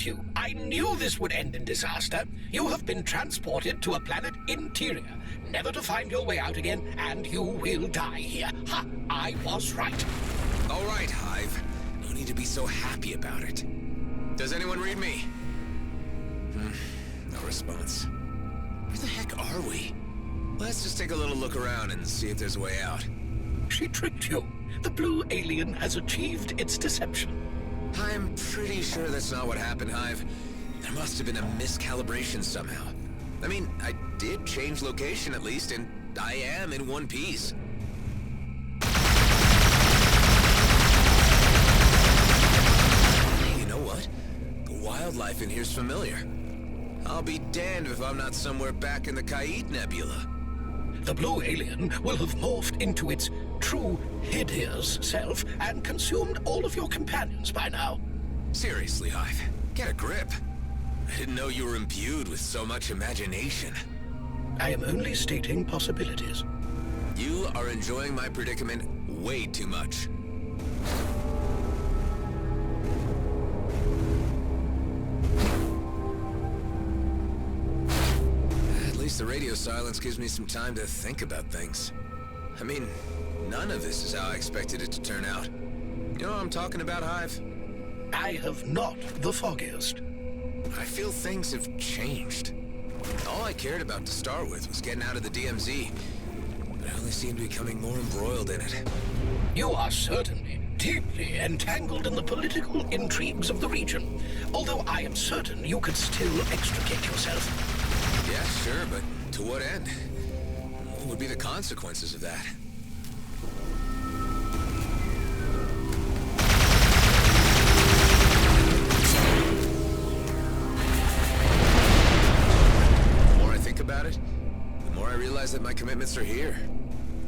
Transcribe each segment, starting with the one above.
told you. I knew this would end in disaster. You have been transported to a planet interior, never to find your way out again, and you will die here. Ha! I was right. All right, Hive. No need to be so happy about it. Does anyone read me? No response. Where the heck are we? Let's just take a little look around and see if there's a way out. She tricked you. The blue alien has achieved its deception. I'm pretty sure that's not what happened, Hive. There must have been a miscalibration somehow. I mean, I did change location at least, and I am in one piece. Hey, you know what? The wildlife in here's familiar. I'll be damned if I'm not somewhere back in the Kaid Nebula. The blue alien will have morphed into its true hideous self and consumed all of your companions by now. Seriously, Hive, get a grip. I didn't know you were imbued with so much imagination. I am only stating possibilities. You are enjoying my predicament way too much. At least the radio silence gives me some time to think about things. I mean, none of this is how I expected it to turn out. You know what I'm talking about, Hive? I have not the foggiest. I feel things have changed. All I cared about to start with was getting out of the DMZ, but I only seem to be becoming more embroiled in it. You are certainly deeply entangled in the political intrigues of the region, although I am certain you could still extricate yourself. Yeah, sure, but to what end? What would be the consequences of that? About it, the more I realize that my commitments are here,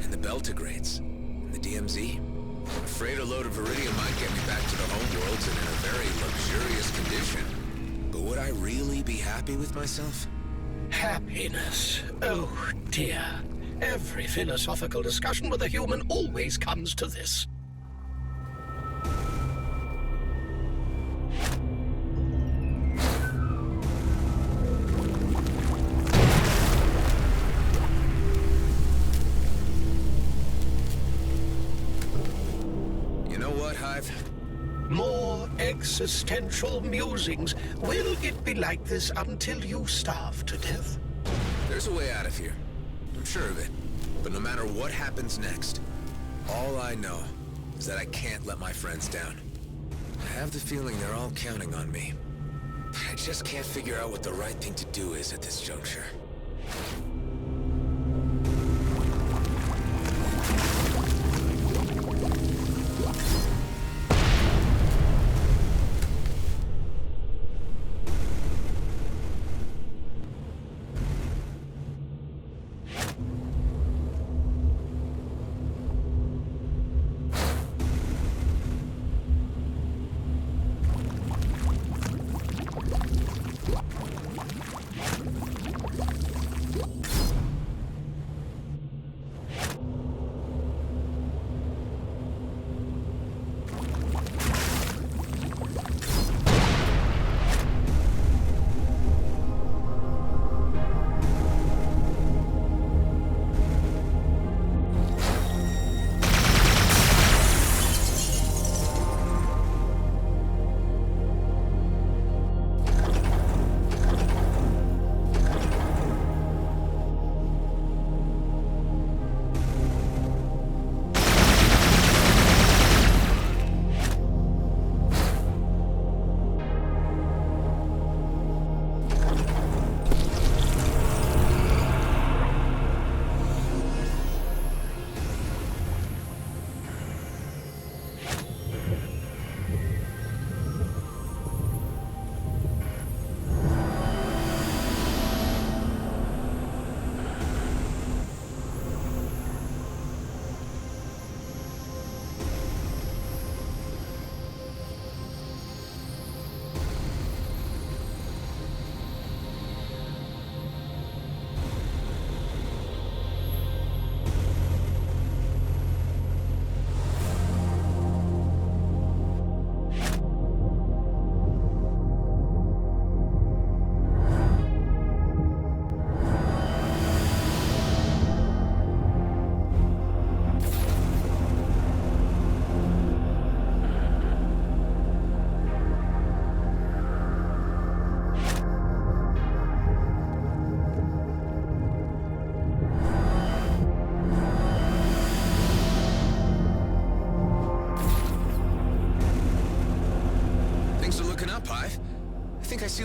in the Beltigrades, in the DMZ. I'm afraid a load of Viridium might get me back to the homeworlds and in a very luxurious condition. But would I really be happy with myself? Happiness. Oh dear. Every philosophical discussion with a human always comes to this. More existential musings. Will it be like this until you starve to death? There's a way out of here. I'm sure of it. But no matter what happens next, all I know is that I can't let my friends down. I have the feeling they're all counting on me. But I just can't figure out what the right thing to do is at this juncture.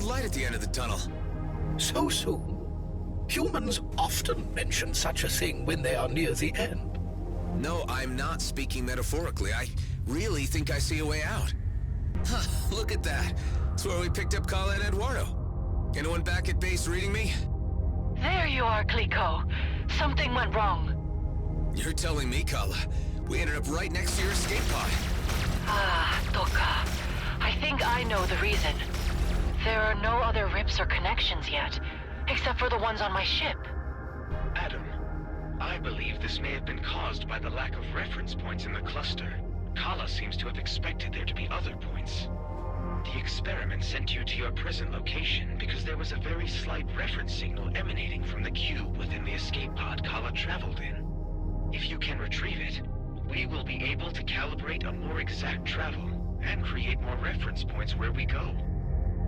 see light at the end of the tunnel. So soon? Humans often mention such a thing when they are near the end. No, I'm not speaking metaphorically. I really think I see a way out. Huh, look at that. That's where we picked up Kala and Eduardo. Anyone back at base reading me? There you are, Clico. Something went wrong. You're telling me, Kala. We ended up right next to your escape pod. Ah, Toka. I think I know the reason. There are no other rips or connections yet, except for the ones on my ship. Adam, I believe this may have been caused by the lack of reference points in the cluster. Kala seems to have expected there to be other points. The experiment sent you to your present location because there was a very slight reference signal emanating from the cube within the escape pod Kala traveled in. If you can retrieve it, we will be able to calibrate a more exact travel and create more reference points where we go.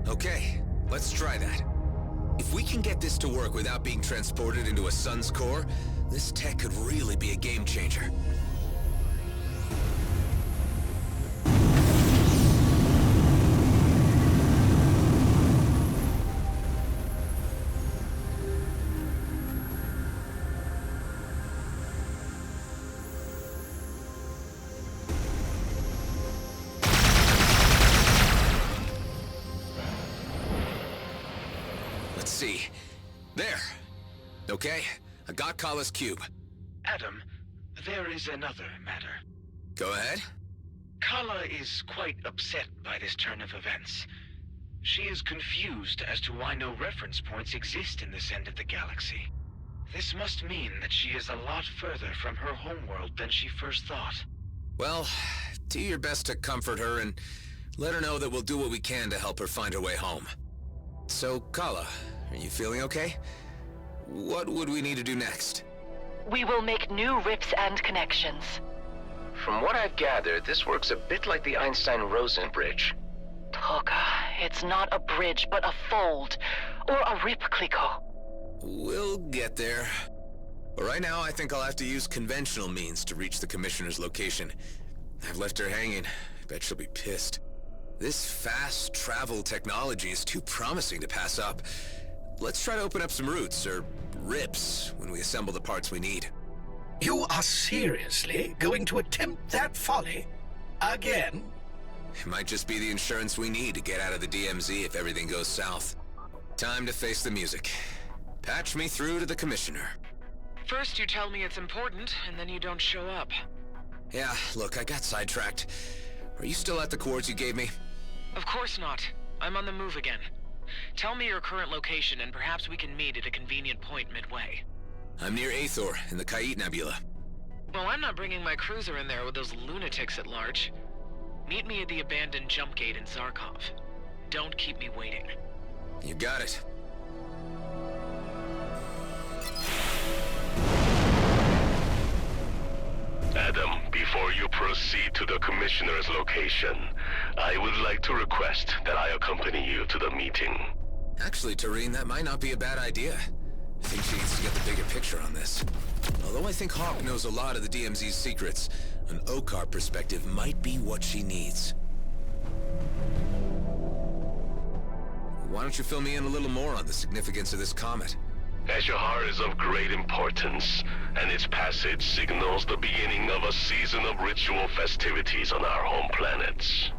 Okay, let's try that. If we can get this to work without being transported into a sun's core, this tech could really be a game changer. Let's see. There. Okay, I got Kala's cube. Adam, there is another matter. Go ahead. Kala is quite upset by this turn of events. She is confused as to why no reference points exist in this end of the galaxy. This must mean that she is a lot further from her homeworld than she first thought. Well, do your best to comfort her and let her know that we'll do what we can to help her find her way home. So, Kala, are you feeling okay? What would we need to do next? We will make new rips and connections. From what I've gathered, this works a bit like the Einstein-Rosen bridge. Toka, it's not a bridge, but a fold. Or a rip, Clico. We'll get there. But right now, I think I'll have to use conventional means to reach the Commissioner's location. I've left her hanging. I bet she'll be pissed. This fast travel technology is too promising to pass up. Let's try to open up some routes, or rips, when we assemble the parts we need. You are seriously going to attempt that folly? Again? It might just be the insurance we need to get out of the DMZ if everything goes south. Time to face the music. Patch me through to the Commissioner. First you tell me it's important, and then you don't show up. Yeah, look, I got sidetracked. Are you still at the coords you gave me? Of course not. I'm on the move again. Tell me your current location, and perhaps we can meet at a convenient point midway. I'm near Aethor, in the Kait Nebula. Well, I'm not bringing my cruiser in there with those lunatics at large. Meet me at the abandoned jump gate in Zarkov. Don't keep me waiting. You got it. Adam, before you proceed to the Commissioner's location, I would like to request that I accompany you to the meeting. Actually, Tareen, that might not be a bad idea. I think she needs to get the bigger picture on this. Although I think Hawk knows a lot of the DMZ's secrets, an Okar perspective might be what she needs. Why don't you fill me in a little more on the significance of this comet? Mesjaf is of great importance, and its passage signals the beginning of a season of ritual festivities on our home planets.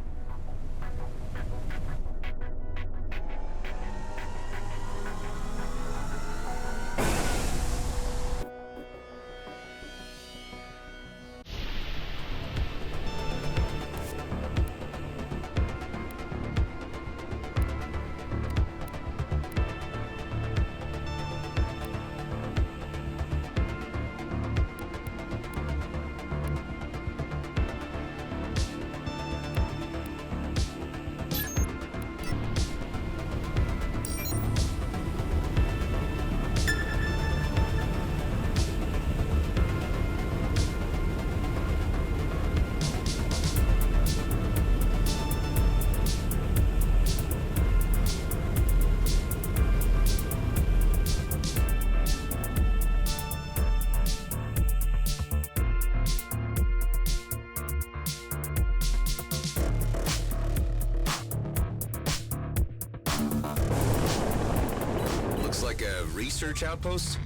research outpost?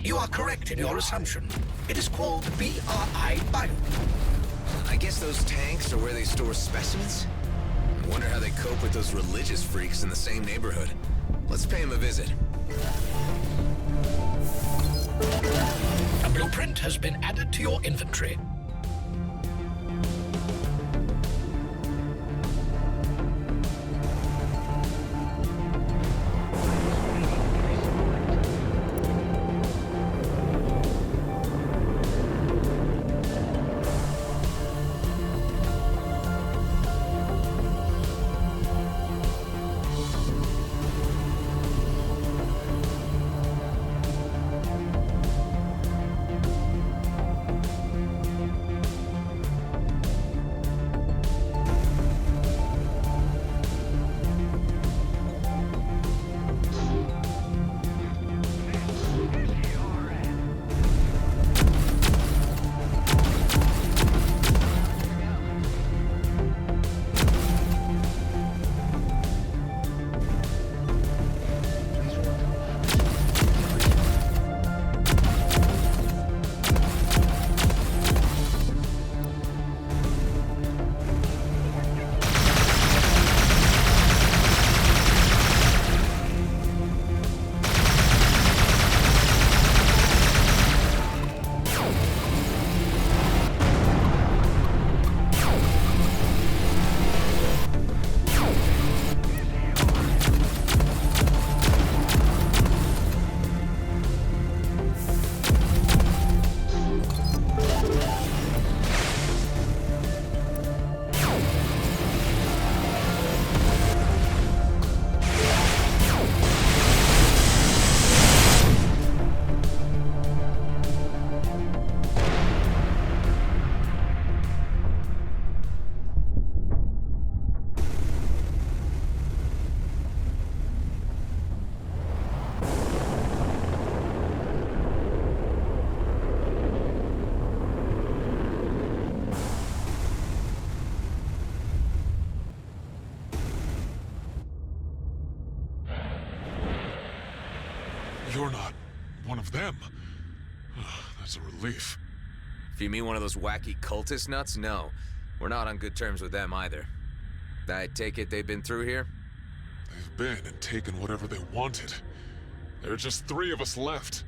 You are correct in your assumption. It is called BRI Bio. I guess those tanks are where they store specimens? I wonder how they cope with those religious freaks in the same neighborhood. Let's pay them a visit. A blueprint has been added to your inventory. You're not one of them. That's a relief. If you mean one of those wacky cultist nuts, no. We're not on good terms with them either. I take it they've been through here? They've been and taken whatever they wanted. There are just 3 of us left.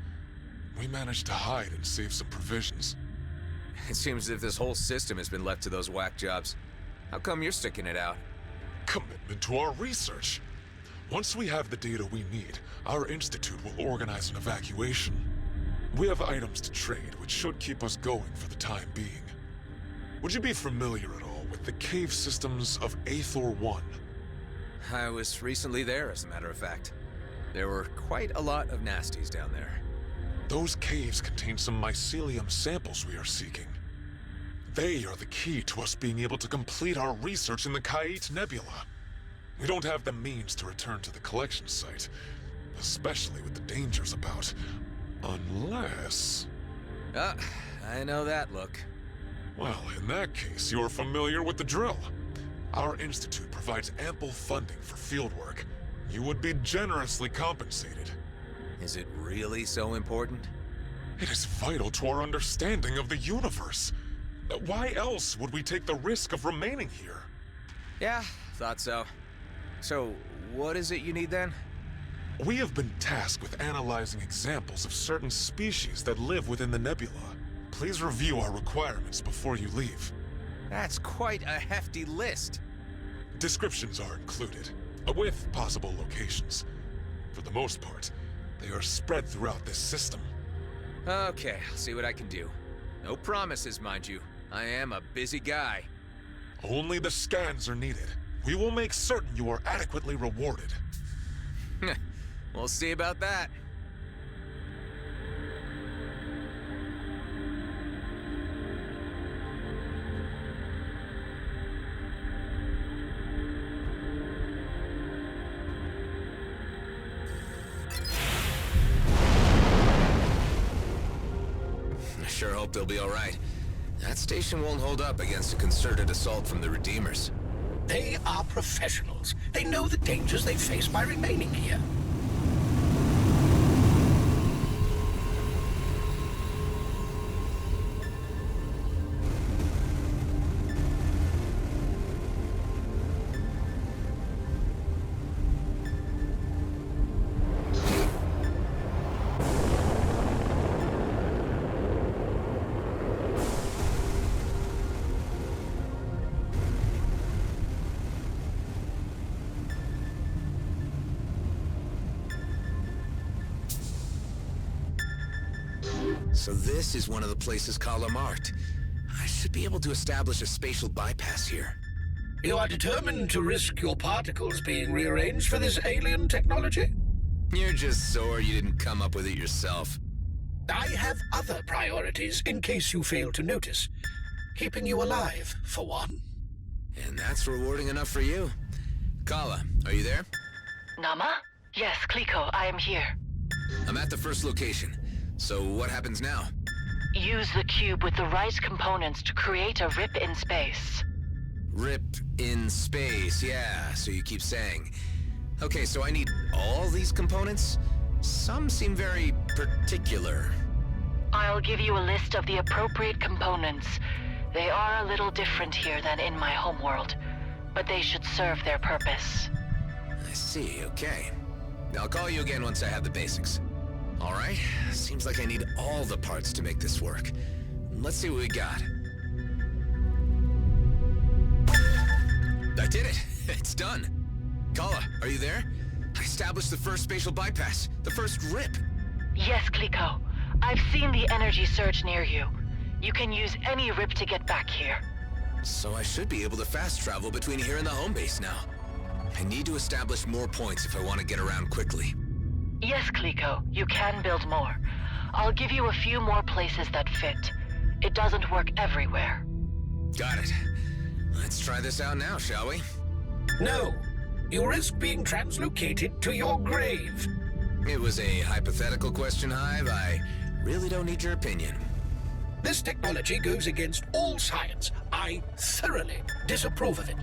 We managed to hide and save some provisions. It seems as if this whole system has been left to those whack jobs. How come you're sticking it out? Commitment to our research. Once we have the data we need, our institute will organize an evacuation. We have items to trade, which should keep us going for the time being. Would you be familiar at all with the cave systems of Aethor 1? I was recently there, as a matter of fact. There were quite a lot of nasties down there. Those caves contain some mycelium samples we are seeking. They are the key to us being able to complete our research in the Kait Nebula. We don't have the means to return to the collection site, especially with the dangers about. Unless... I know that look. Well, in that case, you're familiar with the drill. Our institute provides ample funding for fieldwork. You would be generously compensated. Is it really so important? It is vital to our understanding of the universe. Why else would we take the risk of remaining here? Yeah, thought so. So, what is it you need then? We have been tasked with analyzing examples of certain species that live within the nebula. Please review our requirements before you leave. That's quite a hefty list. Descriptions are included, with possible locations. For the most part, they are spread throughout this system. Okay, I'll see what I can do. No promises, mind you. I am a busy guy. Only the scans are needed. We will make certain you are adequately rewarded. We'll see about that. I sure hope they'll be all right. That station won't hold up against a concerted assault from the Redeemers. They are professionals. They know the dangers they face by remaining here. So this is one of the places Kala marked. I should be able to establish a spatial bypass here. You are determined to risk your particles being rearranged for this alien technology? You're just sore you didn't come up with it yourself. I have other priorities in case you fail to notice. Keeping you alive, for one. And that's rewarding enough for you. Kala, are you there? Nama? Yes, Kliko, I am here. I'm at the first location. So what happens now? Use the cube with the right components to create a rip in space. Rip in space, yeah, so you keep saying. Okay, so I need all these components? Some seem very particular. I'll give you a list of the appropriate components. They are a little different here than in my homeworld, but they should serve their purpose. I see, okay. I'll call you again once I have the basics. All right, seems like I need all the parts to make this work. Let's see what we got. I did it! It's done! Kala, are you there? I established the first spatial bypass, the first rip. Yes, Kliko. I've seen the energy surge near you. You can use any rip to get back here. So I should be able to fast travel between here and the home base now. I need to establish more points if I want to get around quickly. Yes, Kliko, you can build more. I'll give you a few more places that fit. It doesn't work everywhere. Got it. Let's try this out now, shall we? No. You risk being translocated to your grave. It was a hypothetical question, Hive. I really don't need your opinion. This technology goes against all science. I thoroughly disapprove of it.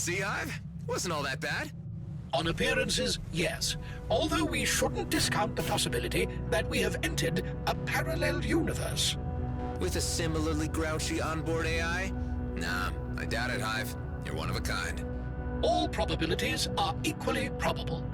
See, Hive? Wasn't all that bad. On appearances, yes. Although we shouldn't discount the possibility that we have entered a parallel universe. With a similarly grouchy onboard AI? Nah, I doubt it, Hive. You're one of a kind. All probabilities are equally probable.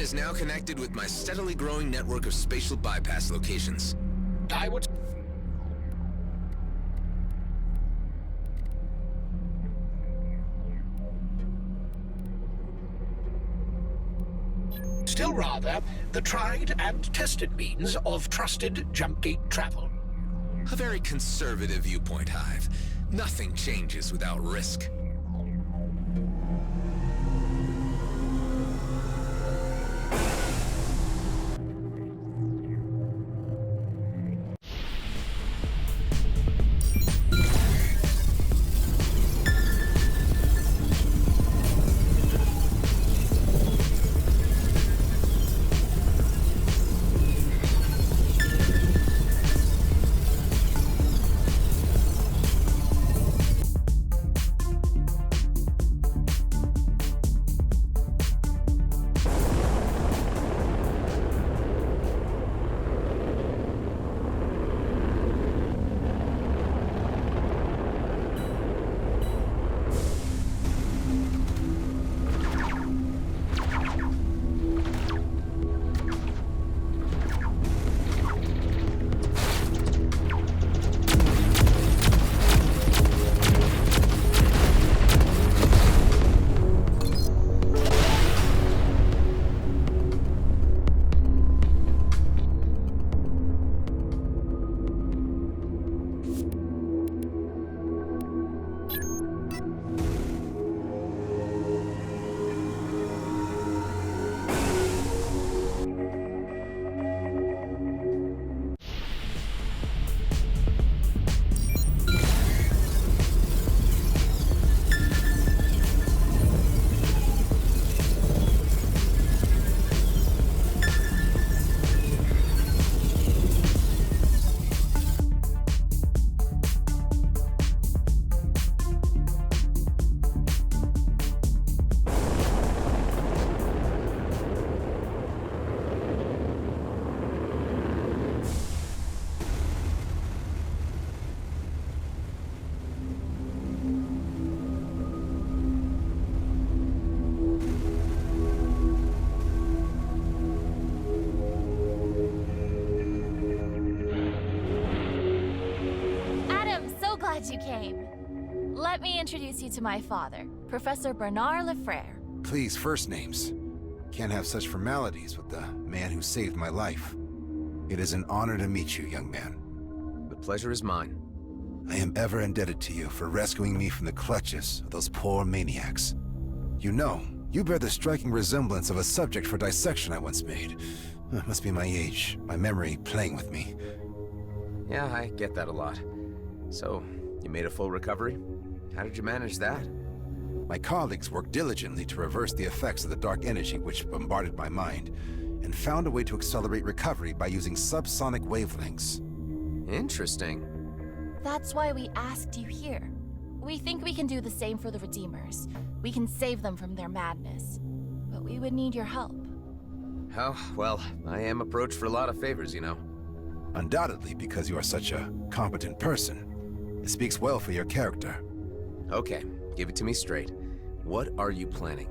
is now connected with my steadily growing network of spatial bypass locations. I would... Still rather, the tried and tested means of trusted jump gate travel. A very conservative viewpoint, Hive. Nothing changes without risk. You came. Let me introduce you to my father, Professor Bernard Lefrere. Please, first names. Can't have such formalities with the man who saved my life. It is an honor to meet you, young man. The pleasure is mine. I am ever indebted to you for rescuing me from the clutches of those poor maniacs. You know, you bear the striking resemblance of a subject for dissection I once made. It must be my age, my memory playing with me. Yeah, I get that a lot. So, you made a full recovery? How did you manage that? My colleagues worked diligently to reverse the effects of the dark energy which bombarded my mind, and found a way to accelerate recovery by using subsonic wavelengths. Interesting. That's why we asked you here. We think we can do the same for the Redeemers. We can save them from their madness. But we would need your help. Oh, well, I am approached for a lot of favors, you know. Undoubtedly because you are such a competent person. It speaks well for your character. Okay, give it to me straight. What are you planning?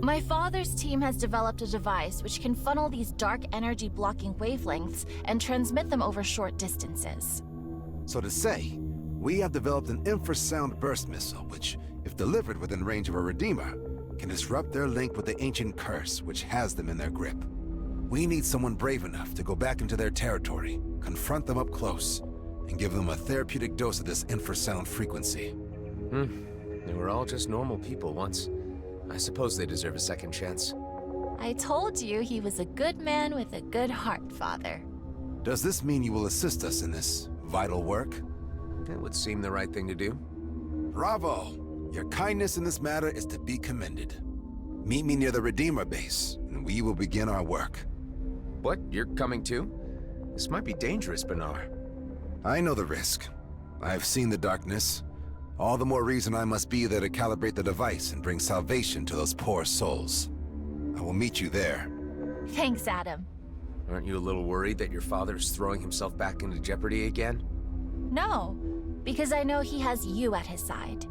My father's team has developed a device which can funnel these dark energy blocking wavelengths and transmit them over short distances. So to say, we have developed an infrasound burst missile which, if delivered within range of a Redeemer, can disrupt their link with the ancient curse which has them in their grip. We need someone brave enough to go back into their territory, confront them up close, and give them a therapeutic dose of this infrasound frequency. They were all just normal people once. I suppose they deserve a second chance. I told you he was a good man with a good heart, Father. Does this mean you will assist us in this vital work? It would seem the right thing to do. Bravo! Your kindness in this matter is to be commended. Meet me near the Redeemer base, and we will begin our work. What? You're coming too? This might be dangerous, Bernard. I know the risk. I have seen the darkness. All the more reason I must be there to calibrate the device and bring salvation to those poor souls. I will meet you there. Thanks, Adam. Aren't you a little worried that your father's throwing himself back into jeopardy again? No, because I know he has you at his side.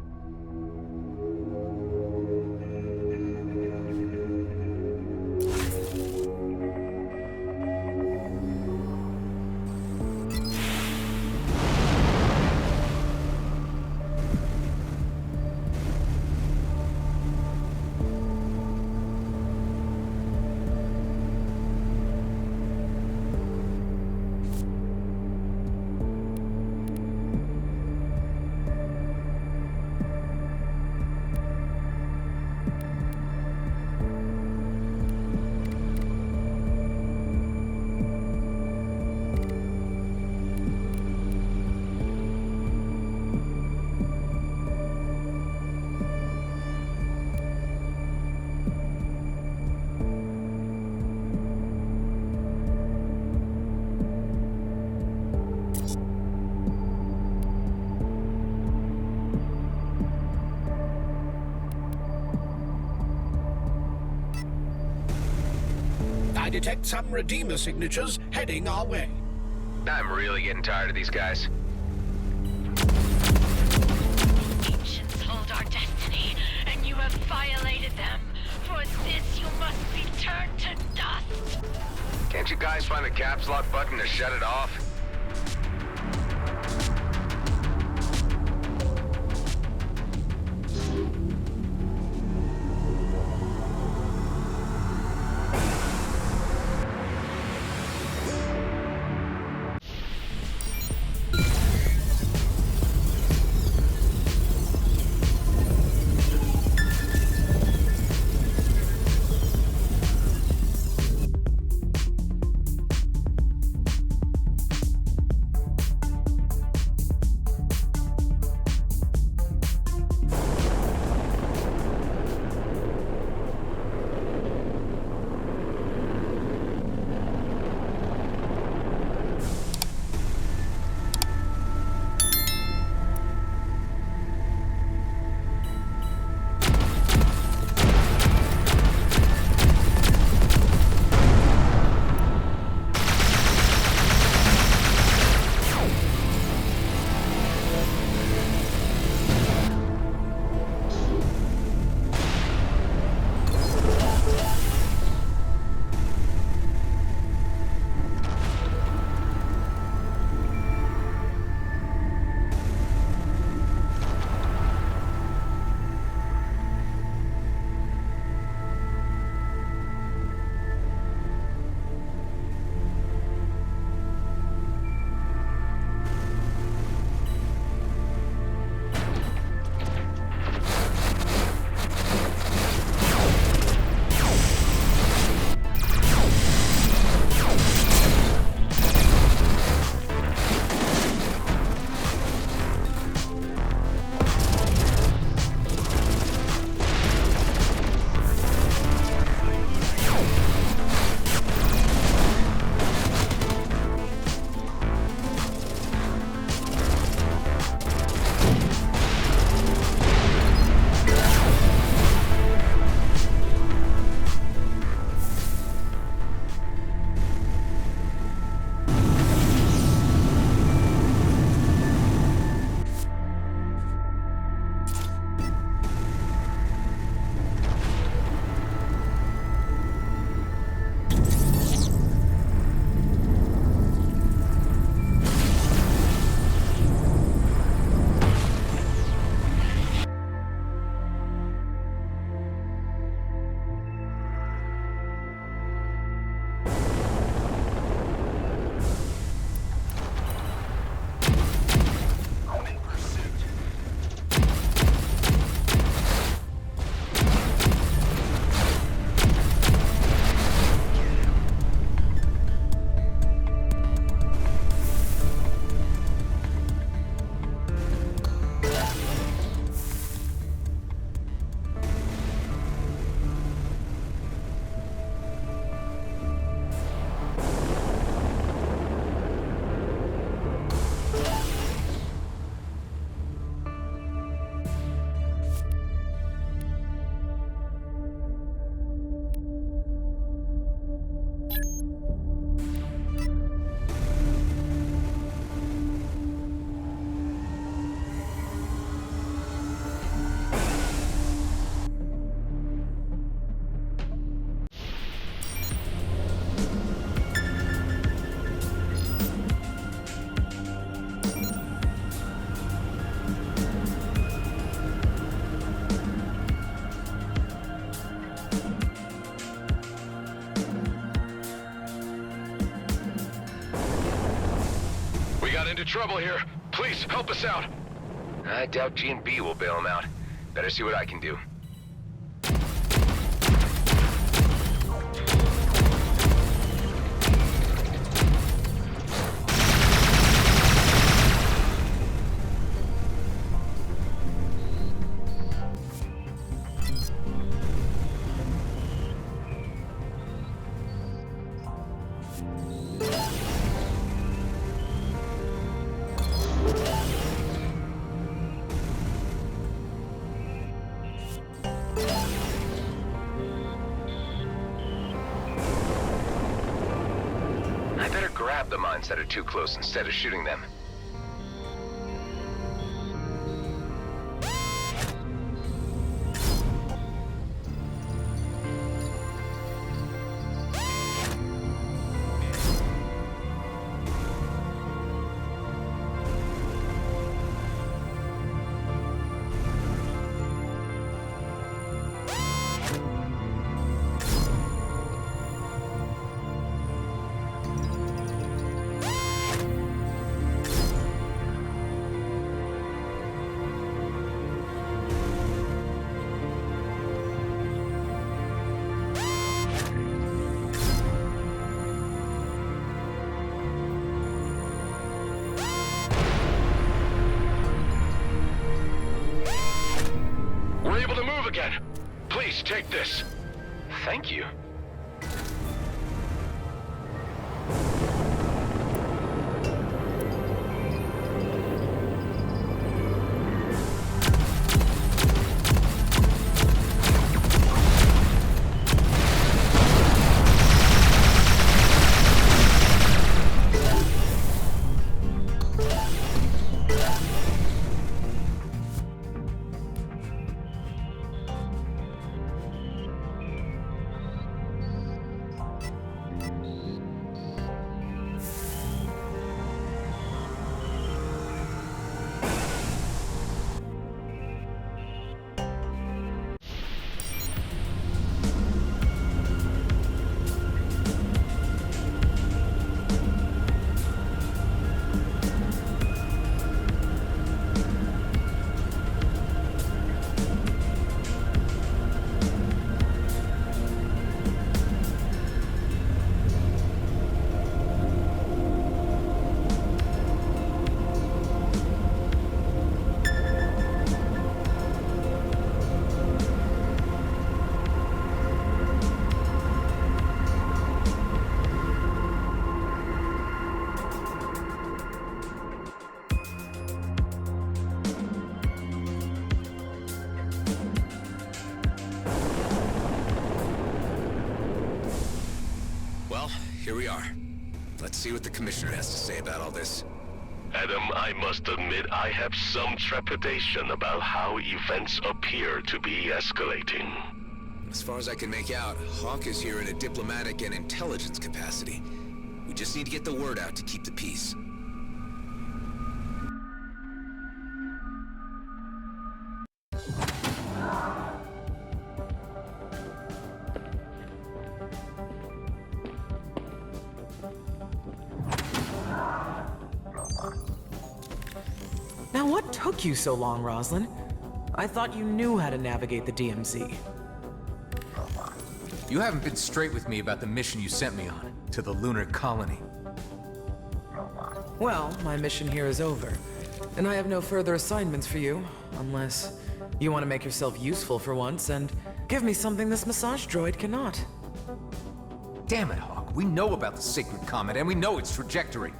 detect some Redeemer signatures heading our way. I'm really getting tired of these guys. Ancients hold our destiny, and you have violated them. For this, you must be turned to dust. Can't you guys find the caps lock button to shut it off? into trouble here. Please, help us out. I doubt G&B will bail him out. Better see what I can do. experiments that are too close instead of shooting them. We're able to move again. Please take this. Thank you. Here we are. Let's see what the Commissioner has to say about all this. Adam, I must admit I have some trepidation about how events appear to be escalating. As far as I can make out, Hawk is here in a diplomatic and intelligence capacity. We just need to get the word out to keep the peace. Now what took you so long, Roslyn? I thought you knew how to navigate the DMZ. You haven't been straight with me about the mission you sent me on, to the lunar colony. Well, my mission here is over, and I have no further assignments for you, unless you want to make yourself useful for once and give me something this massage droid cannot. Damn it, Hawk. We know about the Sacred Comet, and we know its trajectory.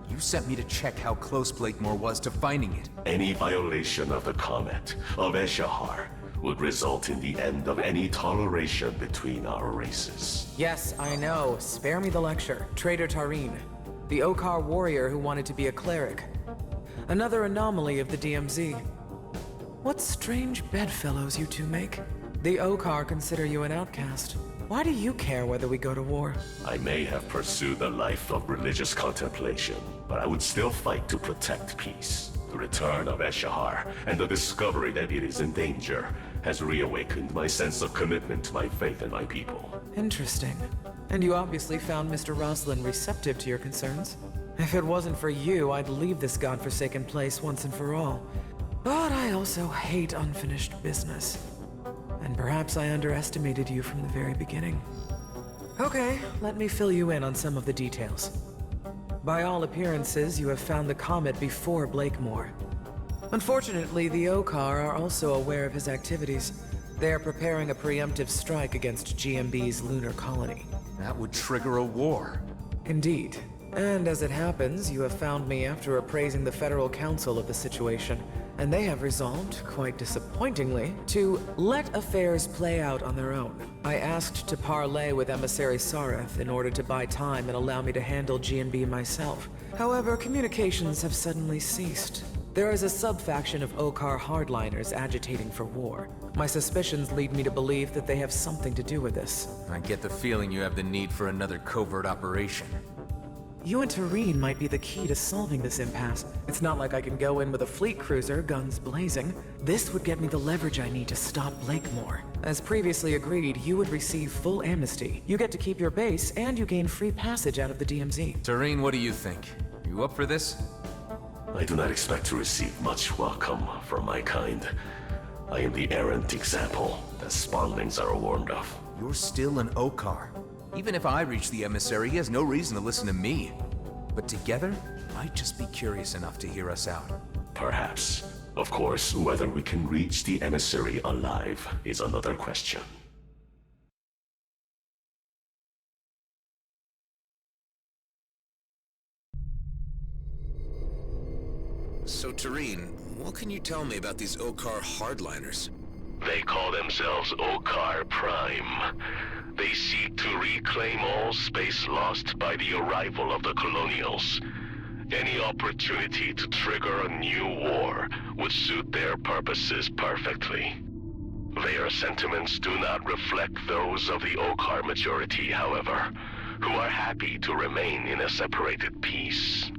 You sent me to check how close Blakemore was to finding it. Any violation of the comet of Eshahar would result in the end of any toleration between our races. Yes, I know. Spare me the lecture. Traitor Tareen, the Okar warrior who wanted to be a cleric. Another anomaly of the DMZ. What strange bedfellows you two make. The Okar consider you an outcast. Why do you care whether we go to war? I may have pursued a life of religious contemplation, but I would still fight to protect peace. The return of Eshahar and the discovery that it is in danger has reawakened my sense of commitment to my faith and my people. Interesting. And you obviously found Mr. Roslin receptive to your concerns. If it wasn't for you, I'd leave this godforsaken place once and for all. But I also hate unfinished business. And perhaps I underestimated you from the very beginning. Okay, let me fill you in on some of the details. By all appearances, you have found the comet before Blakemore. Unfortunately, the Okar are also aware of his activities. They are preparing a preemptive strike against GMB's lunar colony. That would trigger a war. Indeed. And as it happens, you have found me after appraising the Federal Council of the situation, and they have resolved, quite disappointingly, to let affairs play out on their own. I asked to parley with Emissary Sareth in order to buy time and allow me to handle G&B myself. However, communications have suddenly ceased. There is a sub-faction of Okar hardliners agitating for war. My suspicions lead me to believe that they have something to do with this. I get the feeling you have the need for another covert operation. You and Tareen might be the key to solving this impasse. It's not like I can go in with a fleet cruiser, guns blazing. This would get me the leverage I need to stop Blakemore. As previously agreed, you would receive full amnesty. You get to keep your base, and you gain free passage out of the DMZ. Tareen, what do you think? You up for this? I do not expect to receive much welcome from my kind. I am the errant example that spawnlings are warned of. You're still an Okar. Even if I reach the Emissary, he has no reason to listen to me. But together, I'd just be curious enough to hear us out. Perhaps. Of course, whether we can reach the Emissary alive is another question. So, Tareen, what can you tell me about these Okar hardliners? They call themselves Okar Prime. They seek to reclaim all space lost by the arrival of the Colonials. Any opportunity to trigger a new war would suit their purposes perfectly. Their sentiments do not reflect those of the Okar majority, however, who are happy to remain in a separated peace.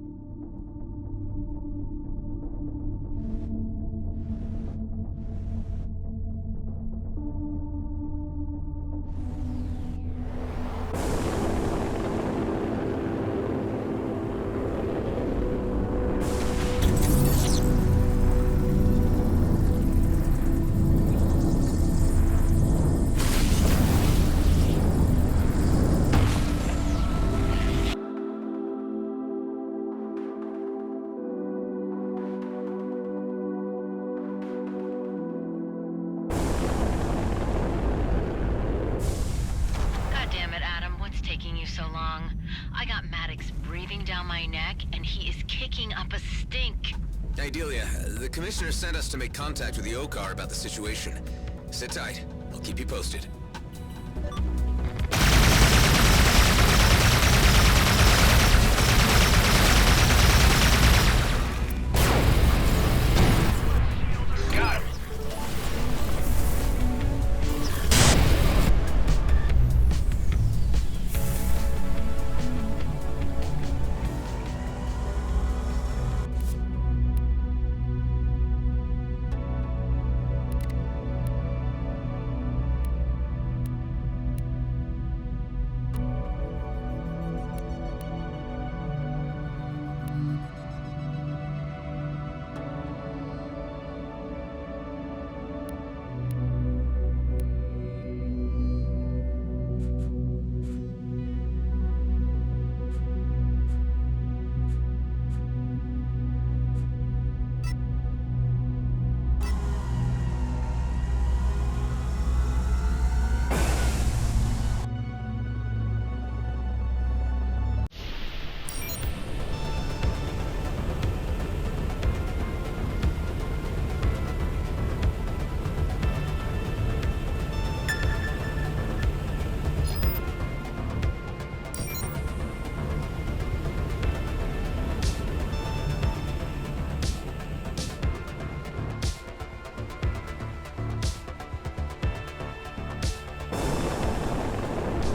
The Commissioner sent us to make contact with the Okar about the situation. Sit tight. I'll keep you posted. Got him.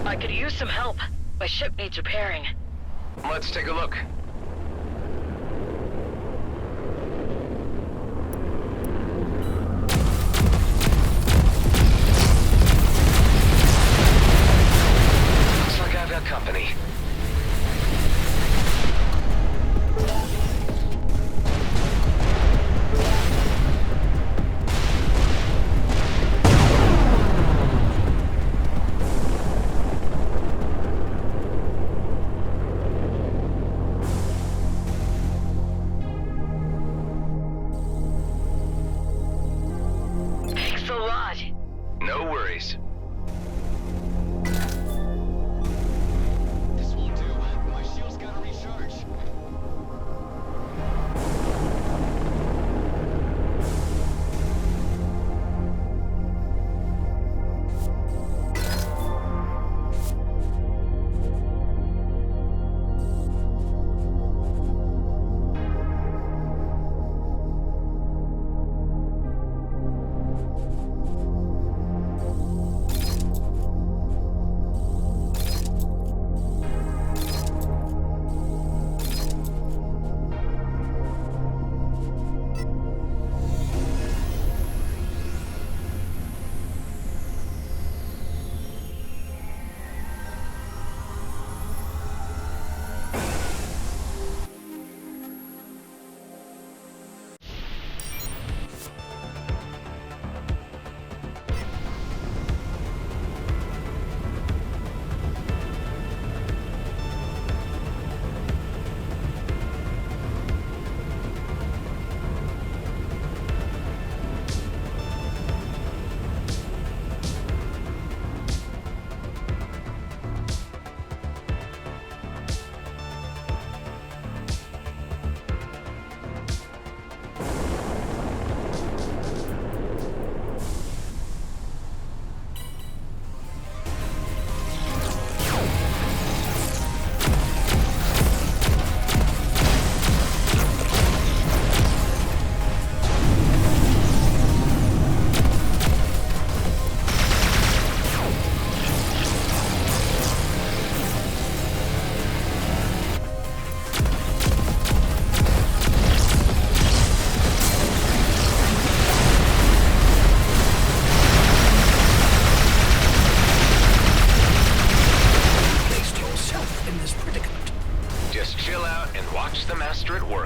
I could use some help. My ship needs repairing. Let's take a look. Looks like I've got company.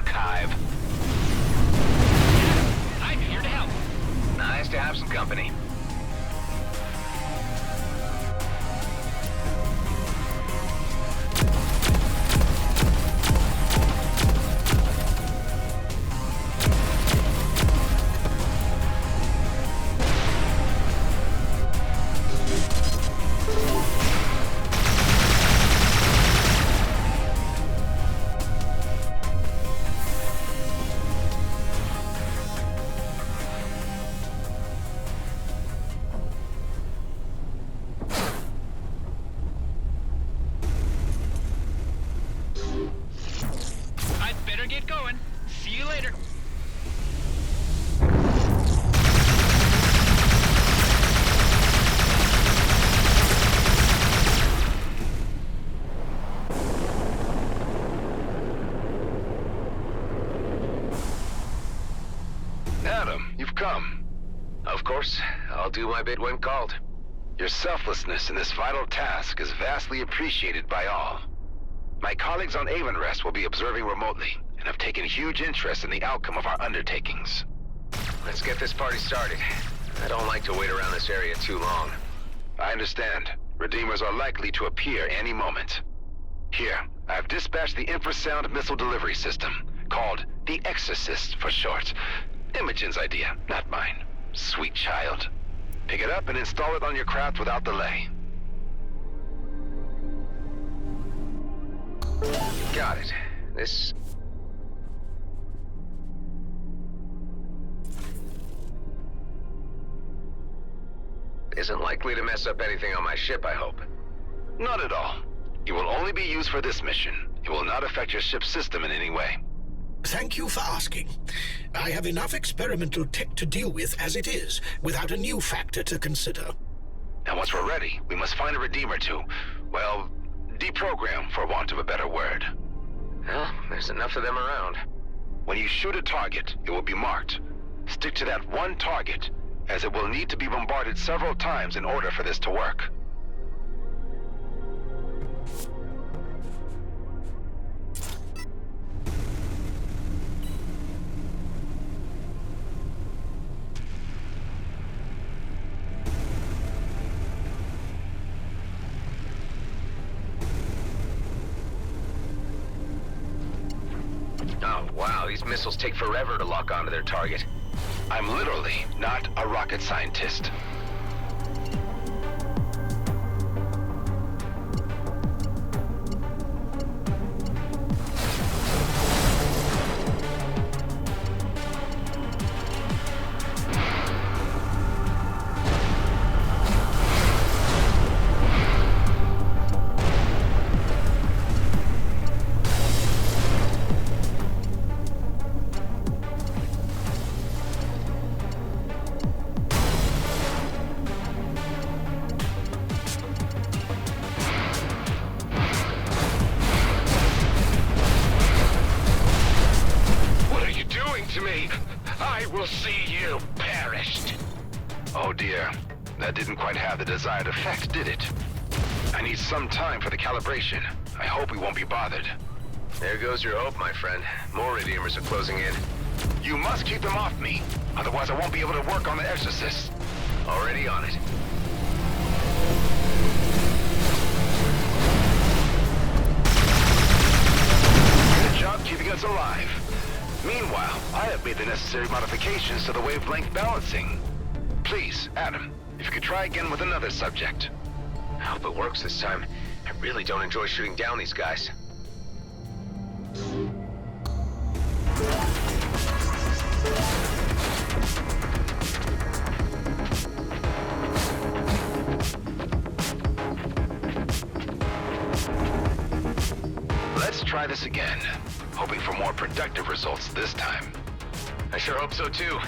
archive. I'm here to help. Nice to have some company. Get going. See you later. Adam, you've come. Of course, I'll do my bit when called. Your selflessness in this vital task is vastly appreciated by all. My colleagues on Avonrest will be observing remotely, and have taken huge interest in the outcome of our undertakings. Let's get this party started. I don't like to wait around this area too long. I understand. Redeemers are likely to appear any moment. Here, I've dispatched the infrasound missile delivery system, called the Exorcist for short. Imogen's idea, not mine. Sweet child. Pick it up and install it on your craft without delay. Got it. This... isn't likely to mess up anything on my ship, I hope. Not at all. It will only be used for this mission. It will not affect your ship's system in any way. Thank you for asking. I have enough experimental tech to deal with as it is, without a new factor to consider. And once we're ready, we must find a Redeemer to, well, deprogram, for want of a better word. Well, there's enough of them around. When you shoot a target, it will be marked. Stick to that one target, as it will need to be bombarded several times in order for this to work. Oh, wow, these missiles take forever to lock onto their target. I'm literally not a rocket scientist. To me, I will see you perished. Oh dear, that didn't quite have the desired effect, did it? I need some time for the calibration. I hope we won't be bothered. There goes your hope, my friend. More Redeemers are closing in. You must keep them off me, otherwise I won't be able to work on the Exorcist. Already on it. Good job keeping us alive. Meanwhile, I have made the necessary modifications to the wavelength balancing. Please, Adam, if you could try again with another subject. I hope it works this time. I really don't enjoy shooting down these guys. Let's try this again. Hoping for more productive results this time. I sure hope so too.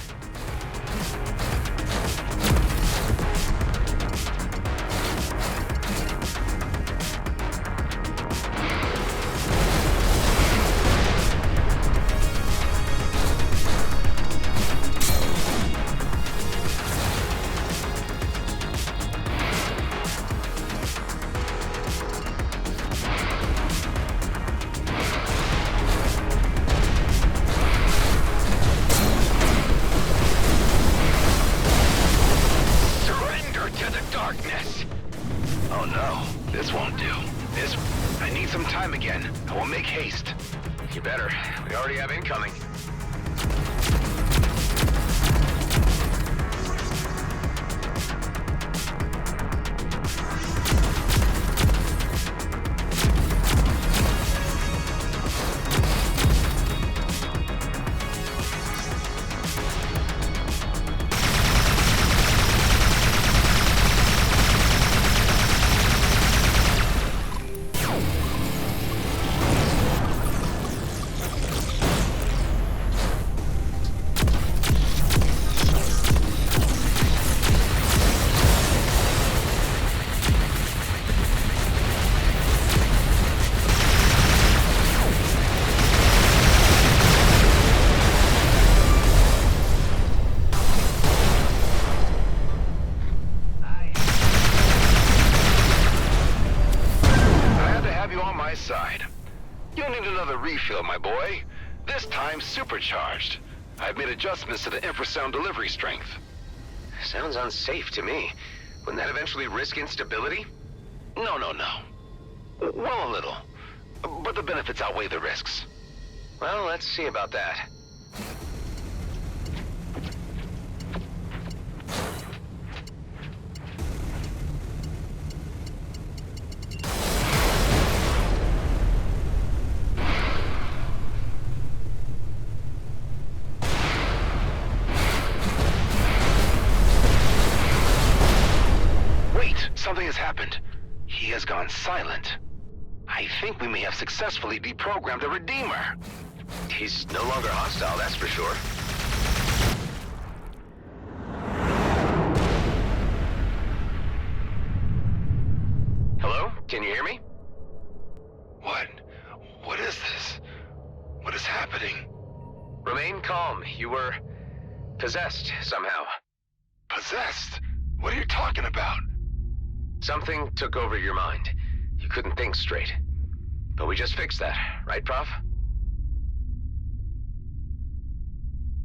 We already have incoming. Side. You'll need another refill, my boy. This time supercharged. I've made adjustments to the infrasound delivery strength. Sounds unsafe to me. Wouldn't that eventually risk instability? No. Well, a little. But the benefits outweigh the risks. Well, let's see about that. Something has happened. He has gone silent. I think we may have successfully deprogrammed the Redeemer. He's no longer hostile, that's for sure. Hello? Can you hear me? What is this? What is happening? Remain calm. You were possessed somehow. Possessed? What are you talking about? Something took over your mind. You couldn't think straight. But we just fixed that, right, Prof?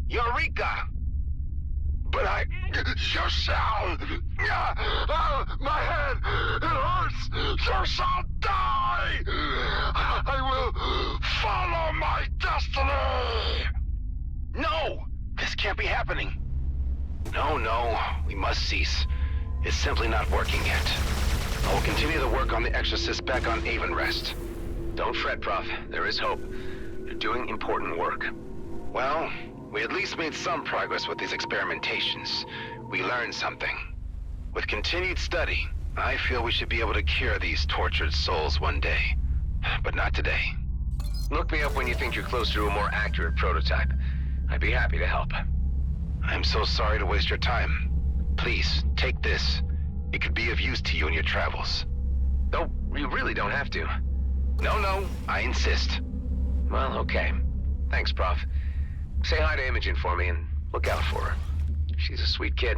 Eureka! But you shall... my head, it hurts! You shall die! I will follow my destiny! No! This can't be happening. No, we must cease. It's simply not working yet. I will continue the work on the Exorcist back on Avonrest. Don't fret, Prof. There is hope. You're doing important work. Well, we at least made some progress with these experimentations. We learned something. With continued study, I feel we should be able to cure these tortured souls one day. But not today. Look me up when you think you're close to a more accurate prototype. I'd be happy to help. I'm so sorry to waste your time. Please, take this. It could be of use to you in your travels. No, you really don't have to. No, I insist. Well, okay. Thanks, Prof. Say hi to Imogen for me and look out for her. She's a sweet kid.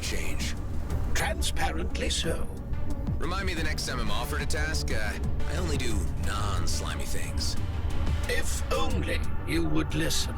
change. Transparently so. Remind me the next time I'm offered a task, I only do non-slimy things. If only you would listen.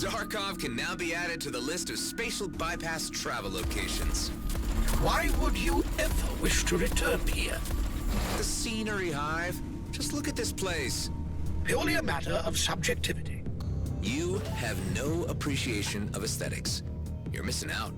Zarkov can now be added to the list of spatial bypass travel locations. Why would you ever wish to return here? The scenery, Hive. Just look at this place. Purely a matter of subjectivity. You have no appreciation of aesthetics. You're missing out.